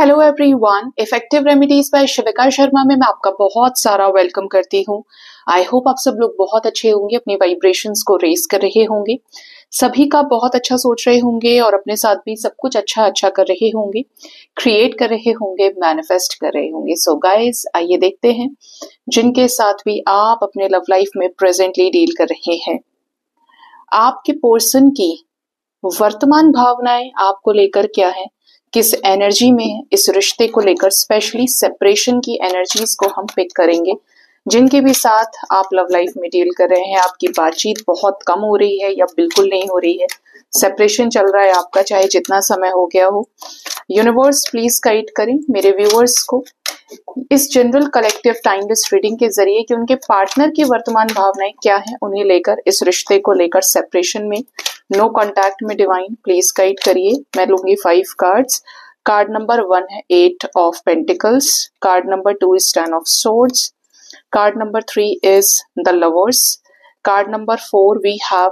Hello everyone, effective remedies by Shivika Sharma में मैं आपका बहुत सारा वेलकम करती हूँ। आई होप आप सब लोग बहुत अच्छे होंगे, अपनी वाइब्रेशंस को रेज कर रहे होंगे, सभी का बहुत अच्छा सोच रहे होंगे और अपने साथ भी सब कुछ अच्छा अच्छा कर रहे होंगे, क्रिएट कर रहे होंगे, मैनिफेस्ट कर रहे होंगे। सो गाइस, आइए देखते हैं जिनके साथ भी आप अपने लव लाइफ में प्रेजेंटली डील कर रहे हैं, आपके पर्सन की वर्तमान भावनाएं आपको लेकर क्या है, किस एनर्जी में है। इस रिश्ते को लेकर स्पेशली सेपरेशन की एनर्जीज को हम पिक करेंगे। जिनके भी साथ आप लव लाइफ में डील कर रहे हैं, आपकी बातचीत बहुत कम हो रही है या बिल्कुल नहीं हो रही है, सेपरेशन चल रहा है आपका, चाहे जितना समय हो गया हो, यूनिवर्स प्लीज गाइड करें मेरे व्यूअर्स को इस जनरल कलेक्टिव टाइमलेस रीडिंग के जरिए कि उनके पार्टनर की वर्तमान भावनाएं क्या हैं, उन्हें लेकर, इस रिश्ते को लेकर, सेपरेशन में, नो कांटेक्ट में। डिवाइन प्लीज गाइड करिए। मैं लूंगी 5 कार्ड्स। कार्ड नंबर 1 है 8 of pentacles, card number 2 is 10 of swords, card number 3 is the lovers, card number 4 we have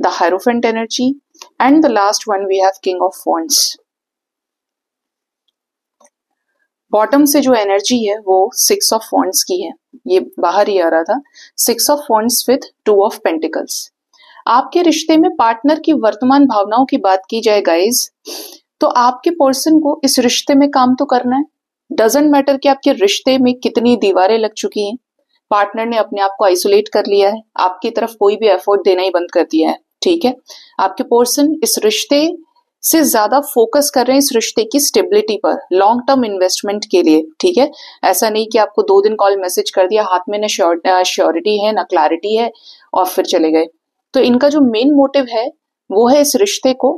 the hierophant energy and the last one we have king of wands. Bottom से जो energy है वो 6 of wands की है, ये बाहर ही आ रहा था। 6 of wands with 2 of pentacles. आपके रिश्ते में पार्टनर की वर्तमान भावनाओं की बात की जाए गाइज, तो आपके पर्सन को इस रिश्ते में काम तो करना है। डजेंट मैटर कि आपके रिश्ते में कितनी दीवारें लग चुकी हैं, पार्टनर ने अपने आप को आइसोलेट कर लिया है, आपकी तरफ कोई भी एफर्ट देना ही बंद कर दिया है। ठीक है, आपके पर्सन इस रिश्ते से ज्यादा फोकस कर रहे हैं इस रिश्ते की स्टेबिलिटी पर, लॉन्ग टर्म इन्वेस्टमेंट के लिए। ठीक है, ऐसा नहीं कि आपको 2 दिन कॉल मैसेज कर दिया, हाथ में ना श्योरिटी है ना क्लैरिटी है और फिर चले गए। तो इनका जो मेन मोटिव है वो है इस रिश्ते को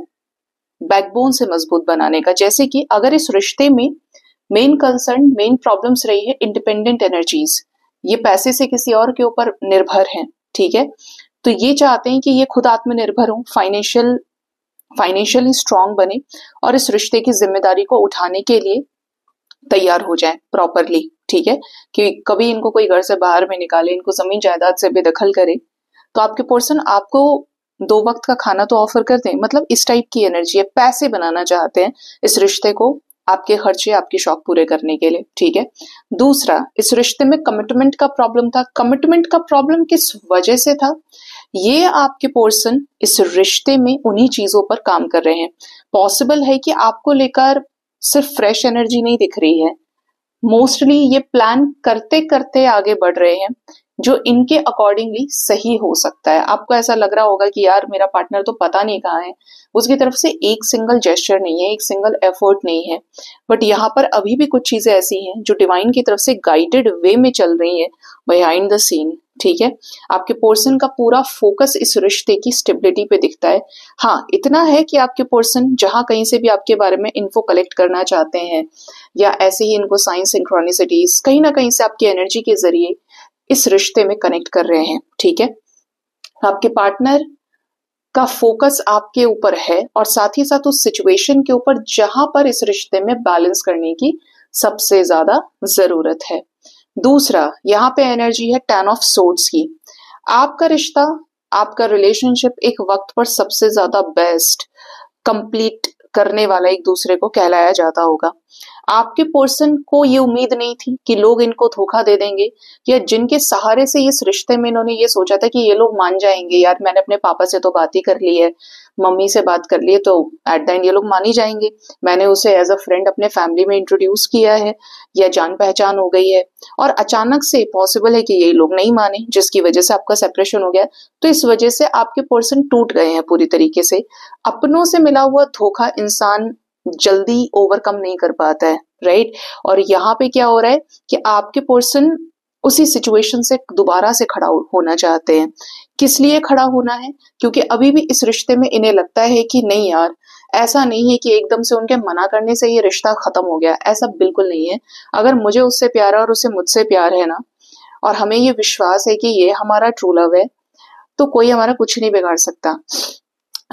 बैकबोन से मजबूत बनाने का। जैसे कि अगर इस रिश्ते में मेन कंसर्न, मेन प्रॉब्लम्स रही है इंडिपेंडेंट एनर्जीज, ये पैसे से किसी और के ऊपर निर्भर है। ठीक है, तो ये चाहते हैं कि ये खुद आत्मनिर्भर हो, फाइनेंशियली स्ट्रांग बने और इस रिश्ते की जिम्मेदारी को उठाने के लिए तैयार हो जाए प्रॉपरली। ठीक है, कि कभी इनको कोई घर से बाहर में निकाले, इनको जमीन जायदाद से बेदखल करे। तो आपके पर्सन आपको 2 वक्त का खाना तो ऑफर कर दें, मतलब इस टाइप की एनर्जी है। पैसे बनाना चाहते हैं इस रिश्ते को, आपके खर्चे, आपके शौक पूरे करने के लिए। ठीक है, दूसरा, इस रिश्ते में कमिटमेंट का प्रॉब्लम था। कमिटमेंट का प्रॉब्लम किस वजह से था, ये आपके पर्सन इस रिश्ते में उन्हीं चीजों पर काम कर रहे हैं। पॉसिबल है कि आपको लेकर सिर्फ फ्रेश एनर्जी नहीं दिख रही है, मोस्टली ये प्लान करते करते आगे बढ़ रहे हैं जो इनके अकॉर्डिंगली सही हो सकता है। आपको ऐसा लग रहा होगा कि यार मेरा पार्टनर तो पता नहीं कहाँ है, उसकी तरफ से एक सिंगल जेस्चर नहीं है, एक सिंगल एफर्ट नहीं है, बट यहाँ पर अभी भी कुछ चीजें ऐसी हैं जो डिवाइन की तरफ से गाइडेड वे में चल रही है बिहाइंड द सीन। ठीक है, आपके पर्सन का पूरा फोकस इस रिश्ते की स्टेबिलिटी पे दिखता है। हाँ, इतना है कि आपके पर्सन जहां कहीं से भी आपके बारे में इन्फो कलेक्ट करना चाहते हैं या ऐसे ही इनको साइन सिंक्रोनिसिटीज कहीं ना कहीं से आपकी एनर्जी के जरिए इस रिश्ते में कनेक्ट कर रहे हैं। ठीक है, आपके पार्टनर का फोकस आपके ऊपर है और साथ ही साथ उस सिचुएशन के ऊपर जहां पर इस रिश्ते में बैलेंस करने की सबसे ज्यादा जरूरत है। दूसरा, यहाँ पे एनर्जी है 10 ऑफ सोर्ड्स की। आपका रिश्ता, आपका रिलेशनशिप एक वक्त पर सबसे ज्यादा बेस्ट कंप्लीट करने वाला एक दूसरे को कहलाया जाता होगा। आपके पर्सन को ये उम्मीद नहीं थी कि लोग इनको धोखा दे देंगे, या जिनके सहारे से इस रिश्ते में इन्होंने ये सोचा था कि ये लोग मान जाएंगे, यार मैंने अपने पापा से तो बात ही कर ली है, मम्मी से बात कर ली है, तो एट द एंड ये लोग मान ही जाएंगे, मैंने उसे एज अ फ्रेंड अपने फैमिली में इंट्रोड्यूस किया है या जान पहचान हो गई है, और अचानक से पॉसिबल है कि ये लोग नहीं माने, जिसकी वजह से आपका सेपरेशन हो गया। तो इस वजह से आपके पर्सन टूट गए हैं पूरी तरीके से। अपनों से मिला हुआ धोखा इंसान जल्दी ओवरकम नहीं कर पाता है, राइट। और यहाँ पे क्या हो रहा है कि आपके पर्सन उसी सिचुएशन से दोबारा से खड़ा होना चाहते हैं। किस लिए खड़ा होना है, क्योंकि अभी भी इस रिश्ते में इन्हें लगता है कि नहीं यार, ऐसा नहीं है कि एकदम से उनके मना करने से ये रिश्ता खत्म हो गया, ऐसा बिल्कुल नहीं है। अगर मुझे उससे प्यार है और उसे मुझसे प्यार है ना, और हमें ये विश्वास है कि ये हमारा ट्रू लव है, तो कोई हमारा कुछ नहीं बिगाड़ सकता।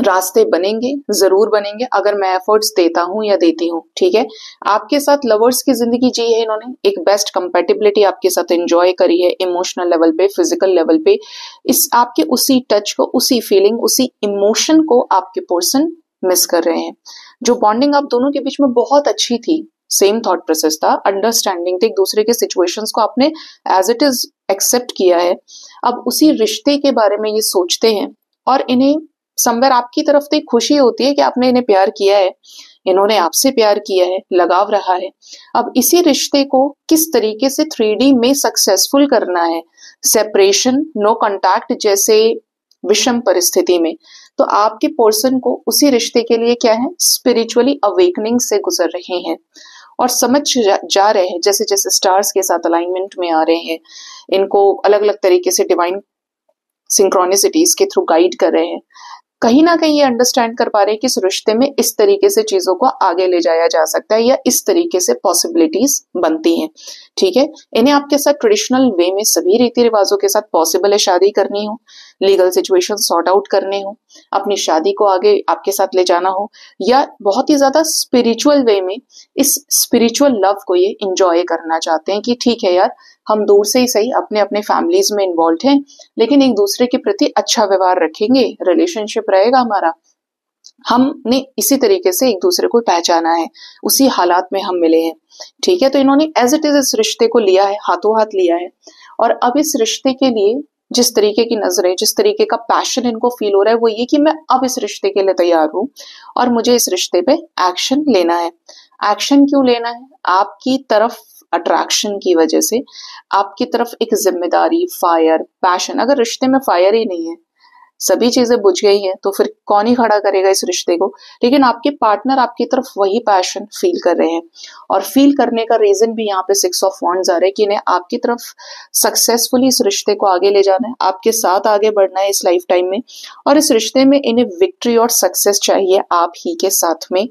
रास्ते बनेंगे, जरूर बनेंगे, अगर मैं एफर्ट्स देता हूं या देती हूँ। ठीक है, आपके साथ लवर्स की जिंदगी जी है इन्होंने, एक बेस्ट कंपेटिबिलिटी आपके साथ एंजॉय करी है, इमोशनल लेवल पे, फिजिकल लेवल पे। इस आपके उसी टच को, उसी फीलिंग, उसी इमोशन को आपके पर्सन मिस कर रहे हैं। जो बॉन्डिंग आप दोनों के बीच में बहुत अच्छी थी, सेम थॉट प्रोसेस था, अंडरस्टैंडिंग थी, एक दूसरे के सिचुएशंस को आपने एज इट इज एक्सेप्ट किया है। अब उसी रिश्ते के बारे में ये सोचते हैं और इन्हें समवेयर आपकी तरफ से खुशी होती है कि आपने इन्हें प्यार किया है, इन्होंने आपसे प्यार किया है, लगाव रहा है। अब इसी रिश्ते को किस तरीके से 3D में सक्सेसफुल करना है, सेपरेशन, नो कांटेक्ट जैसे विषम परिस्थिति में, तो आपके पर्सन को उसी रिश्ते के लिए क्या है, स्पिरिचुअली अवेकनिंग से गुजर रहे हैं और समझ जा रहे हैं, जैसे जैसे स्टार्स के साथ अलाइनमेंट में आ रहे हैं, इनको अलग अलग तरीके से डिवाइन सिंक्रोनिसिटीज के थ्रू गाइड कर रहे हैं। कहीं ना कहीं ये अंडरस्टैंड कर पा रहे हैं कि इस रिश्ते में इस तरीके से चीजों को आगे ले जाया जा सकता है या इस तरीके से पॉसिबिलिटीज बनती हैं। ठीक है, इन्हें आपके साथ ट्रेडिशनल वे में सभी रीति रिवाजों के साथ पॉसिबल है शादी करनी हो, लीगल सिचुएशन सॉर्ट आउट करने हो, अपनी शादी को आगे आपके साथ ले जाना हो, या बहुत ही ज्यादा स्पिरिचुअल वे में इस स्पिरिचुअल लव को ये इंजॉय करना चाहते हैं कि ठीक है यार, हम दूर से ही सही अपने अपने फैमिलीज में इन्वॉल्व हैं, लेकिन एक दूसरे के प्रति अच्छा व्यवहार रखेंगे, रिलेशनशिप रहेगा हमारा, हमने इसी तरीके से एक दूसरे को पहचाना है, उसी हालात में हम मिले हैं। ठीक है, तो इन्होंने एज इट इज इस रिश्ते को लिया है, हाथों हाथ लिया है, और अब इस रिश्ते के लिए जिस तरीके की नजरें, जिस तरीके का पैशन इनको फील हो रहा है वो ये कि मैं अब इस रिश्ते के लिए तैयार हूं और मुझे इस रिश्ते पे एक्शन लेना है। एक्शन क्यों लेना है? आपकी तरफ अट्रैक्शन की वजह से, आपकी तरफ एक जिम्मेदारी, फायर, पैशन। अगर रिश्ते में फायर ही नहीं है, सभी चीजें बुझ गई हैं, तो फिर कौन ही खड़ा करेगा इस रिश्ते को। लेकिन आपके पार्टनर आपकी तरफ वही पैशन फील कर रहे हैं, और फील करने का रीजन भी यहाँ पे 6 ऑफ वॉन्ड्स आ रहे हैं कि इन्हें आपकी तरफ सक्सेसफुली इस रिश्ते को आगे ले जाना है, आपके साथ आगे बढ़ना है इस लाइफ टाइम में, और इस रिश्ते में इन्हें विक्ट्री और सक्सेस चाहिए आप ही के साथ में।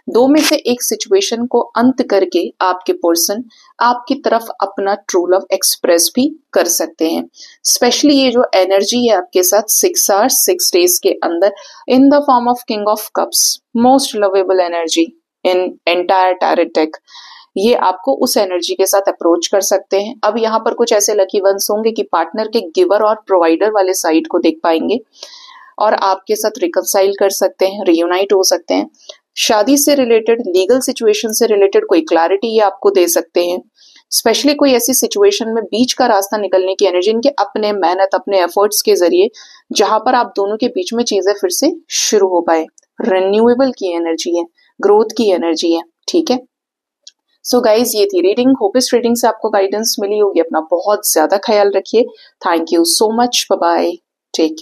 दो में से एक सिचुएशन को अंत करके आपके पर्सन आपकी तरफ अपना ट्रू लव एक्सप्रेस भी कर सकते हैं। स्पेशली ये जो एनर्जी है आपके साथ 6 आवर्स 6 डेज के अंदर in the form of king of cups, most lovable energy in entire tarot deck, ये आपको उस एनर्जी के साथ अप्रोच कर सकते हैं। अब यहाँ पर कुछ ऐसे लकी वंस होंगे कि पार्टनर के गिवर और प्रोवाइडर वाले साइड को देख पाएंगे और आपके साथ रिकंसाइल कर सकते हैं, रियूनाइट हो सकते हैं। शादी से रिलेटेड, लीगल सिचुएशन से रिलेटेड कोई क्लैरिटी ये आपको दे सकते हैं। स्पेशली कोई ऐसी सिचुएशन में बीच का रास्ता निकलने की एनर्जी, इनके अपने मेहनत, अपने एफर्ट्स के जरिए, जहां पर आप दोनों के बीच में चीजें फिर से शुरू हो पाए। रिन्यूएबल की एनर्जी है, ग्रोथ की एनर्जी है। ठीक है, सो गाइज ये थी रीडिंग। होप इस रीडिंग से आपको गाइडेंस मिली होगी। अपना बहुत ज्यादा ख्याल रखिए। Thank you so much, bye bye, take care.